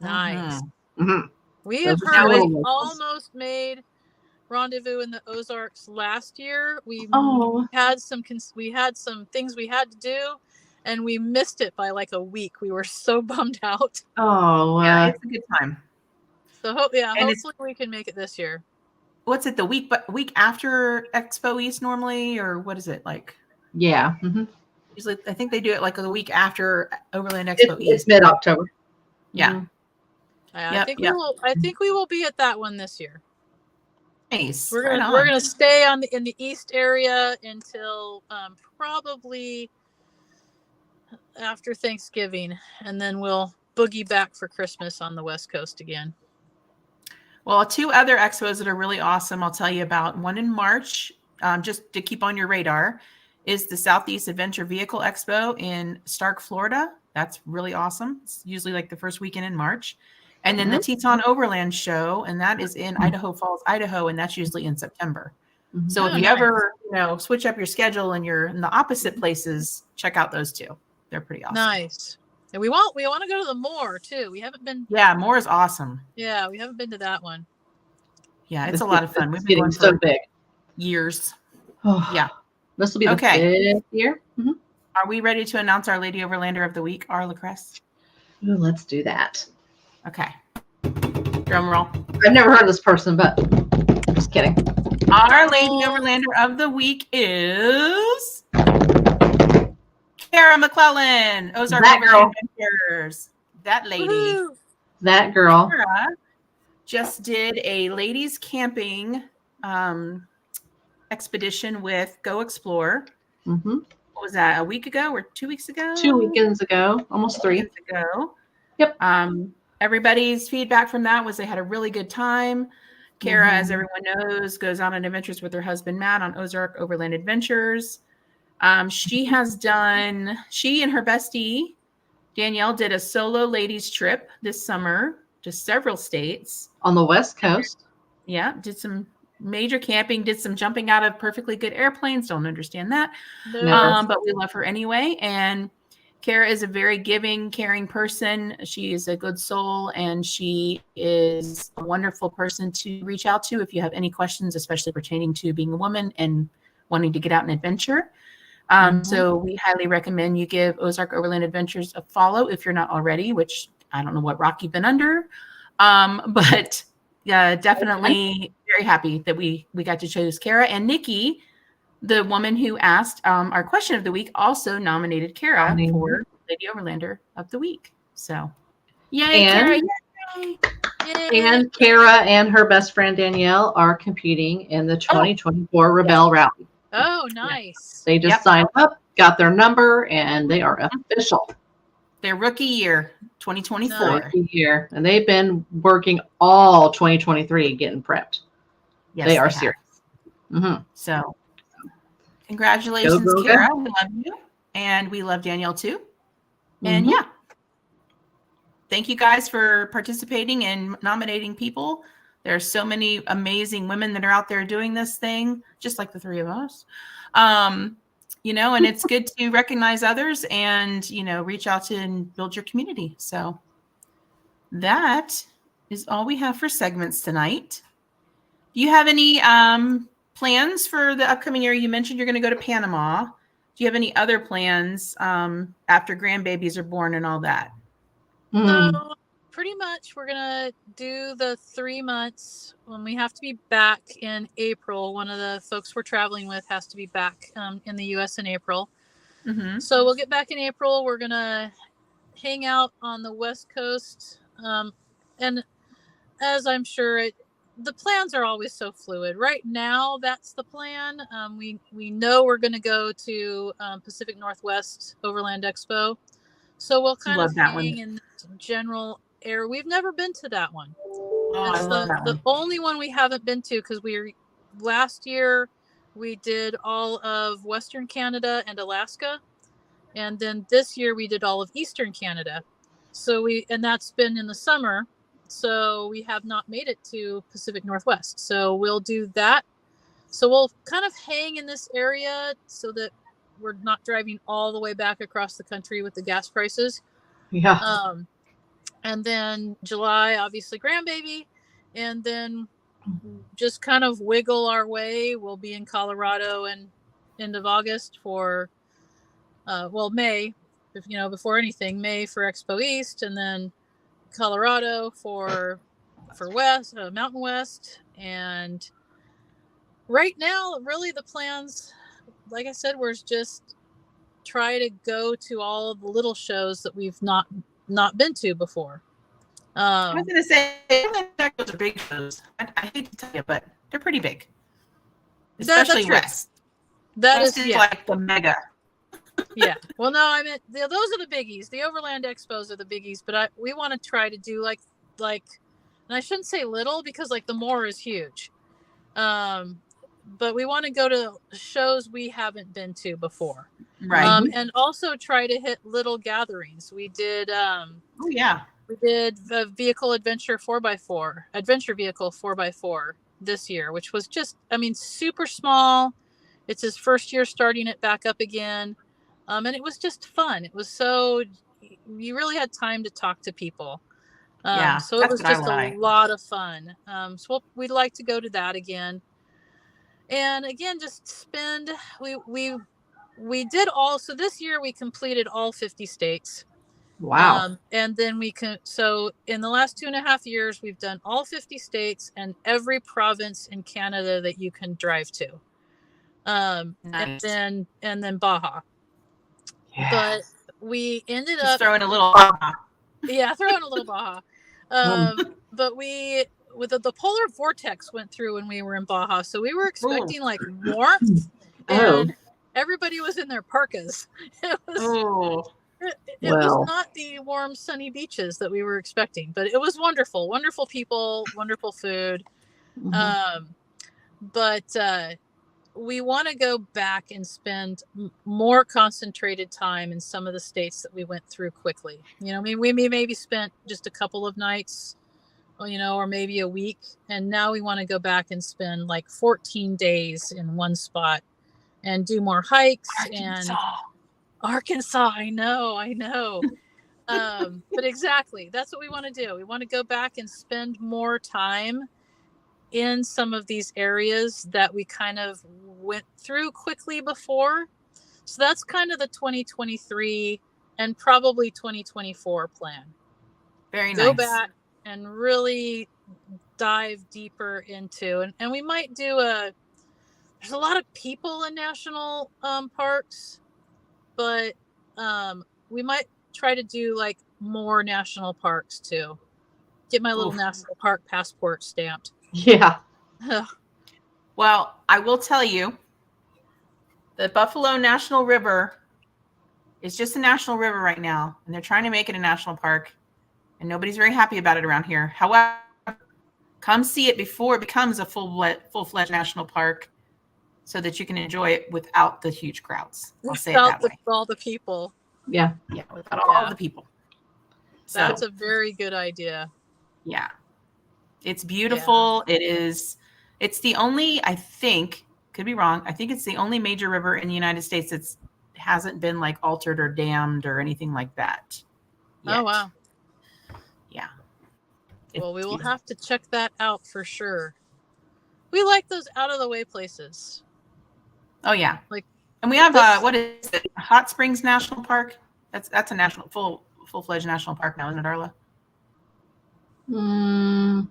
Speaker 4: Nice.
Speaker 3: Mm-hmm.
Speaker 4: We have almost made Rendezvous in the Ozarks last year. We had some things we had to do, and we missed it by like a week. We were so bummed out.
Speaker 1: Yeah, it's a good time.
Speaker 4: So hopefully we can make it this year.
Speaker 1: What's it, the week after Expo East normally, or what is it like?
Speaker 3: Yeah. Mm-hmm.
Speaker 1: Usually, I think they do it like the week after Overland Expo East.
Speaker 3: It's mid-October.
Speaker 1: Yeah.
Speaker 3: Mm-hmm.
Speaker 4: I think we will be at that one this year.
Speaker 1: Nice.
Speaker 4: We're gonna stay in the East area until probably after Thanksgiving, and then we'll boogie back for Christmas on the West Coast again.
Speaker 1: Well, 2 other expos that are really awesome, I'll tell you about. One in March, just to keep on your radar, is the Southeast Adventure Vehicle Expo in Stark, Florida. That's really awesome. It's usually like the first weekend in March. And then the Teton Overland Show, and that is in Idaho Falls, Idaho, and that's usually in September. Mm-hmm. So if you ever, switch up your schedule and you're in the opposite places, check out those 2. They're pretty awesome.
Speaker 4: Nice. And we want to go to the Moore too. We haven't been.
Speaker 1: Yeah, Moore is awesome.
Speaker 4: Yeah, we haven't been to that one.
Speaker 1: Yeah, it's a lot of fun.
Speaker 3: We've been going so big.
Speaker 1: Years.
Speaker 3: Oh,
Speaker 1: yeah.
Speaker 3: This will be the 5th year. Mm-hmm.
Speaker 1: Are we ready to announce our Lady Overlander of the Week, Arla Cress?
Speaker 3: Ooh, let's do that.
Speaker 1: Okay. Drum roll.
Speaker 3: I've never heard of this person, but I'm just kidding.
Speaker 1: Our Lady Overlander of the Week is Kara McClellan, Ozark Overland Adventures. That lady.
Speaker 4: Woo-hoo.
Speaker 3: That girl.
Speaker 1: Kara just did a ladies camping expedition with Go Explore.
Speaker 3: Mm-hmm.
Speaker 1: What was that, a week ago or 2 weeks ago?
Speaker 3: 2 weekends ago, almost 3
Speaker 1: weeks ago.
Speaker 3: Yep.
Speaker 1: Everybody's feedback from that was they had a really good time. Kara, as everyone knows, goes on adventures with her husband, Matt, on Ozark Overland Adventures. She and her bestie, Danielle, did a solo ladies trip this summer to several states.
Speaker 3: On the West Coast.
Speaker 1: Yeah, did some major camping, did some jumping out of perfectly good airplanes. Don't understand that. But we love her anyway. And Kara is a very giving, caring person. She is a good soul, and she is a wonderful person to reach out to if you have any questions, especially pertaining to being a woman and wanting to get out and adventure. So we highly recommend you give Ozark Overland Adventures a follow if you're not already, which I don't know what rock you've been under. But yeah, definitely very happy that we got to choose Kara. And Nikki, the woman who asked our question of the week, also nominated Kara for Lady Overlander of the Week. So yay, Kara. Yay.
Speaker 3: And Kara and her best friend Danielle are competing in the 2024 Rebel Rally.
Speaker 4: Oh, nice.
Speaker 3: They just signed up, got their number, and they are official.
Speaker 1: their rookie year, 2024.
Speaker 3: Rookie year, and they've been working all 2023 getting prepped.
Speaker 1: Yes,
Speaker 3: they are
Speaker 1: have.
Speaker 3: serious. Mm-hmm.
Speaker 1: So, congratulations,
Speaker 3: Go,
Speaker 1: Kara.
Speaker 3: go.
Speaker 1: We love you, and we love Danielle too.
Speaker 3: Mm-hmm.
Speaker 1: And yeah, thank you guys for participating and nominating people. There are so many amazing women that are out there doing this thing, just like the three of us. You know, and it's good to recognize others and, you know, reach out to and build your community. So that is all we have for segments tonight. Do you have any plans for the upcoming year? You mentioned you're going to go to Panama. Do you have any other plans after grandbabies are born and all that?
Speaker 4: So pretty much we're gonna do the 3 months when we have to be back in April. One of the folks we're traveling with has to be back in the US in April.
Speaker 1: Mm-hmm.
Speaker 4: So we'll get back in April. We're gonna hang out on the West Coast. And as I'm sure the plans are always so fluid. Right now, that's the plan. We know we're going to go to Pacific Northwest Overland Expo. So we'll kind of hang in the general area. We've never been to that one.
Speaker 1: Oh,
Speaker 4: It's the only one we haven't been to because last year we did all of Western Canada and Alaska. And then this year we did all of Eastern Canada. And that's been in the summer. So we have not made it to Pacific Northwest. So we'll do that. So we'll kind of hang in this area so that we're not driving all the way back across the country with the gas prices.
Speaker 3: Yeah.
Speaker 4: And then July, obviously grandbaby. And then just kind of wiggle our way. We'll be in Colorado and end of August for May, before anything, May for Expo East, and then Colorado for West, Mountain West. And right now, really the plans, like I said, was just try to go to all of the little shows that we've not been to before.
Speaker 1: I was going to say, those are big shows. I hate to tell you, but they're pretty big. Especially West. West is like the mega.
Speaker 4: Yeah. Well, no, I meant those are the biggies. The Overland Expos are the biggies, but we want to try to do like, and I shouldn't say little because like the more is huge. But we want to go to shows we haven't been to before.
Speaker 1: Right.
Speaker 4: And also try to hit little gatherings. We did, we did the vehicle adventure 4x4, adventure vehicle 4x4 this year, which was just, super small. It's his first year starting it back up again. And it was just fun. It was you really had time to talk to people. So it was just a lot of fun. So we'd like to go to that again. And again, just spend, we did so this year we completed all 50 states.
Speaker 3: Wow.
Speaker 4: And then so in the last 2.5 years, we've done all 50 states and every province in Canada that you can drive to.
Speaker 1: Nice.
Speaker 4: And then Baja.
Speaker 3: Yes.
Speaker 4: But we ended
Speaker 1: just
Speaker 4: up
Speaker 1: throwing a little Baja.
Speaker 4: Yeah, throwing a little Baja. But with the polar vortex went through when we were in Baja, so we were expecting like warmth, and everybody was in their parkas. It was not the warm, sunny beaches that we were expecting, but it was wonderful. Wonderful people, wonderful food.
Speaker 3: Mm-hmm.
Speaker 4: But we want to go back and spend more concentrated time in some of the states that we went through quickly. We maybe spent just a couple of nights, or maybe a week. And now we want to go back and spend like 14 days in one spot and do more hikes. Arkansas, I know. But exactly, that's what we want to do. We want to go back and spend more time in some of these areas that we kind of went through quickly before. So that's kind of the 2023 and probably 2024 plan.
Speaker 1: Very nice.
Speaker 4: Go back and really dive deeper into, and we might do there's a lot of people in national parks, but we might try to do like more national parks too. Get my little national park passport stamped.
Speaker 3: Yeah.
Speaker 1: Well, I will tell you, the Buffalo National River It's just a national river right now, and they're trying to make it a national park, and nobody's very happy about it around here. However, come see it before it becomes a full-fledged national park so that you can enjoy it without the huge crowds. I'll say it that way.
Speaker 4: All the people.
Speaker 3: Yeah.
Speaker 1: Yeah, without all the people. So,
Speaker 4: that's a very good idea.
Speaker 1: Yeah. It's beautiful. Yeah. It's the only, I think, could be wrong, I think it's the only major river in the United States that's hasn't been like altered or dammed or anything like that yet.
Speaker 4: Oh, wow.
Speaker 1: Yeah.
Speaker 4: Well, we will have to check that out for sure. We like those out of the way places.
Speaker 1: Oh yeah.
Speaker 4: Like,
Speaker 1: and we have what is it? Hot Springs National Park. That's a national full-fledged national park now, isn't it, Arla?
Speaker 3: I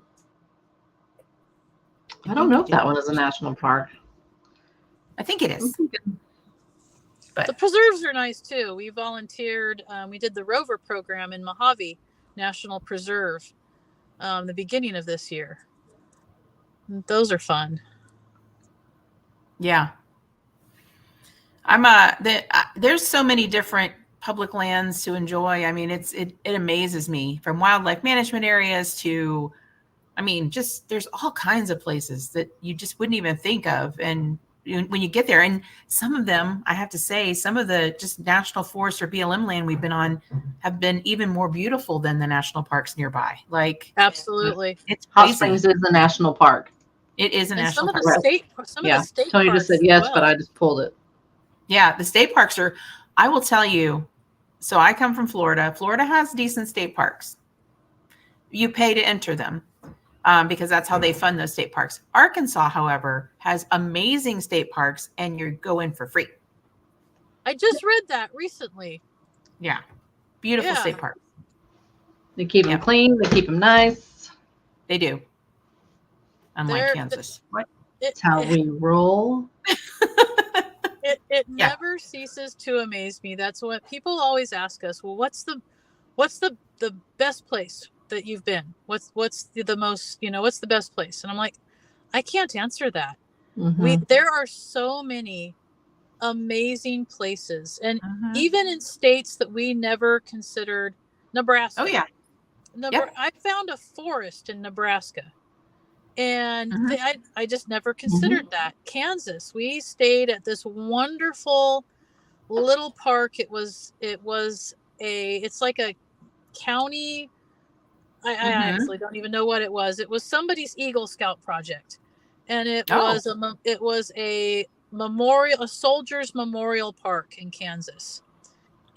Speaker 3: don't know if that one is a national park.
Speaker 1: I think it is.
Speaker 4: But the preserves are nice too. We volunteered. We did the Rover program in Mojave National Preserve the beginning of this year. Those are fun.
Speaker 1: Yeah. There's so many different public lands to enjoy. I mean, it amazes me, from wildlife management areas to, I mean, just there's all kinds of places that you just wouldn't even think of. And when you get there, and some of them, I have to say, some of the just national forest or BLM land we've been on have been even more beautiful than the national parks nearby. Like,
Speaker 4: absolutely,
Speaker 3: it's Hot Springs is a national park.
Speaker 1: It is a national park.
Speaker 4: Some of the state
Speaker 3: Tony just said yes, but I just pulled it.
Speaker 1: Yeah, the state parks are, I will tell you, so I come from Florida. Florida has decent state parks. You pay to enter them because that's how they fund those state parks. Arkansas, however, has amazing state parks, and you go in for free.
Speaker 4: I just read that recently.
Speaker 1: Yeah, beautiful state parks.
Speaker 3: They keep them clean. They keep them nice.
Speaker 1: They do. Unlike Kansas.
Speaker 3: That's how we roll.
Speaker 4: It never ceases to amaze me. That's what people always ask us. Well, what's the best place that you've been? What's the most, what's the best place? And I'm like, I can't answer that. Mm-hmm. There are so many amazing places, and even in states that we never considered. Nebraska.
Speaker 1: Oh yeah.
Speaker 4: I found a forest in Nebraska. And I just never considered that. Kansas, we stayed at this wonderful little park. It's like a county. I actually don't even know what it was. It was somebody's Eagle Scout project, and it was a memorial, a soldiers' memorial park in Kansas.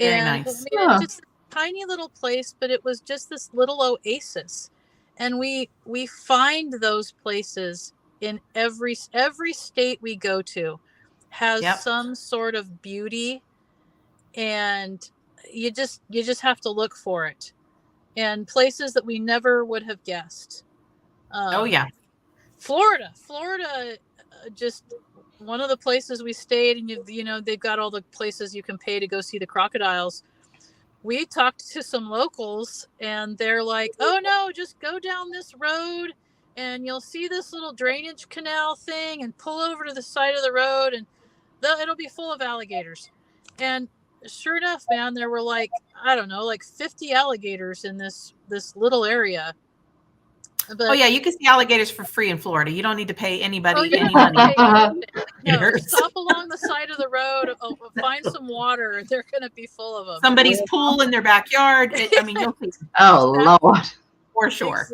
Speaker 1: Very nice.
Speaker 4: I mean, it's just a tiny little place, but it was just this little oasis. And we find those places in every state we go to has some sort of beauty, and you just have to look for it. And places that we never would have guessed. Florida, just one of the places we stayed, and they've got all the places you can pay to go see the crocodiles. We talked to some locals, and they're like, oh no, just go down this road and you'll see this little drainage canal thing, and pull over to the side of the road, and it'll be full of alligators. And sure enough, man, there were like 50 alligators in this little area. But,
Speaker 1: you can see alligators for free in Florida. You don't need to pay anybody any money.
Speaker 4: Stop along the side of the road, find some water, and they're going to be full of them.
Speaker 1: Somebody's pool in their backyard. You'll see.
Speaker 3: Oh, Lord.
Speaker 1: For sure.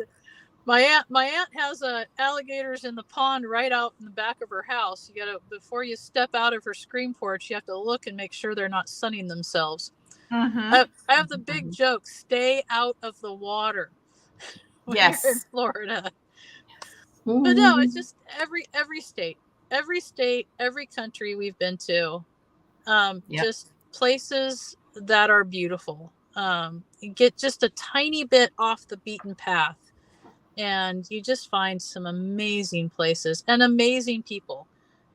Speaker 4: My aunt has alligators in the pond right out in the back of her house. You got to, before you step out of her screen porch, you have to look and make sure they're not sunning themselves. I have the big joke: stay out of the water. When you're in Florida. But no, it's just every state, every country we've been to, just places that are beautiful. You get just a tiny bit off the beaten path, and you just find some amazing places and amazing people.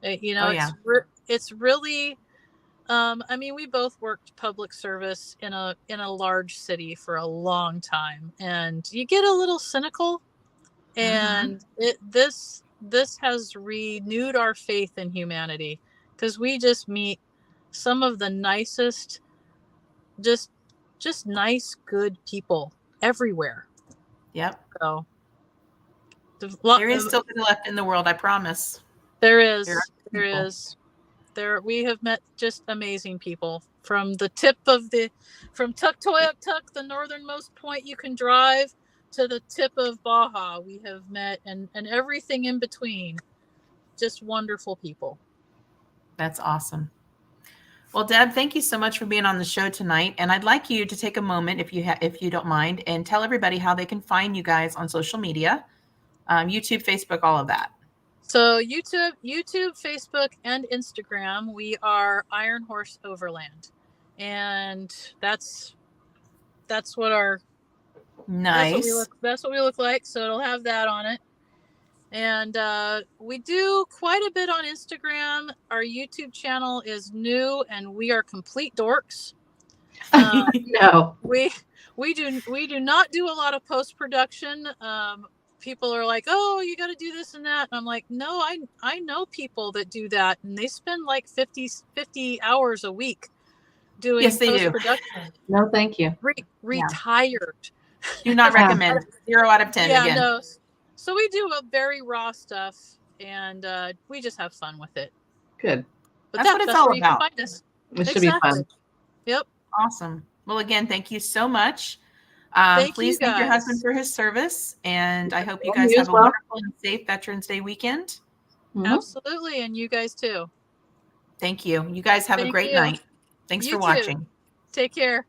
Speaker 4: It's really. We both worked public service in a large city for a long time, and you get a little cynical, and this has renewed our faith in humanity, because we just meet some of the nicest, just nice, good people everywhere.
Speaker 1: Yep.
Speaker 4: So
Speaker 1: There is still good left in the world, I promise.
Speaker 4: there is.
Speaker 1: There are
Speaker 4: There is. We have met just amazing people from the tip of from Tuktoyaktuk, the northernmost point you can drive, to the tip of Baja. We have met, and everything in between. Just wonderful people.
Speaker 1: That's awesome. Well, Deb, thank you so much for being on the show tonight. And I'd like you to take a moment, if you don't mind, and tell everybody how they can find you guys on social media, YouTube, Facebook, all of that.
Speaker 4: So YouTube, Facebook, and Instagram, we are Ironhorse Overland, and that's what our
Speaker 1: nice.
Speaker 4: That's what we look like. So it'll have that on it, and we do quite a bit on Instagram. Our YouTube channel is new, and we are complete dorks.
Speaker 3: No,
Speaker 4: we do not do a lot of post production. People are like, oh, you got to do this and that. And I'm like, no, I know people that do that. And they spend like 50 hours a week doing post-production.
Speaker 3: No, thank you.
Speaker 4: Retired.
Speaker 1: Do not recommend. 0 out of 10
Speaker 4: yeah,
Speaker 1: again.
Speaker 4: No. So we do a very raw stuff, and we just have fun with it.
Speaker 3: Good.
Speaker 4: But
Speaker 1: that's what it's all about.
Speaker 3: It should be fun.
Speaker 4: Yep.
Speaker 1: Awesome. Well, again, thank you so much. Please thank your husband for his service, and I hope you guys have a wonderful and safe Veterans Day weekend.
Speaker 4: Mm-hmm. Absolutely, and you guys too.
Speaker 1: Thank you. You guys have a great night. Thanks for watching.
Speaker 4: Take care.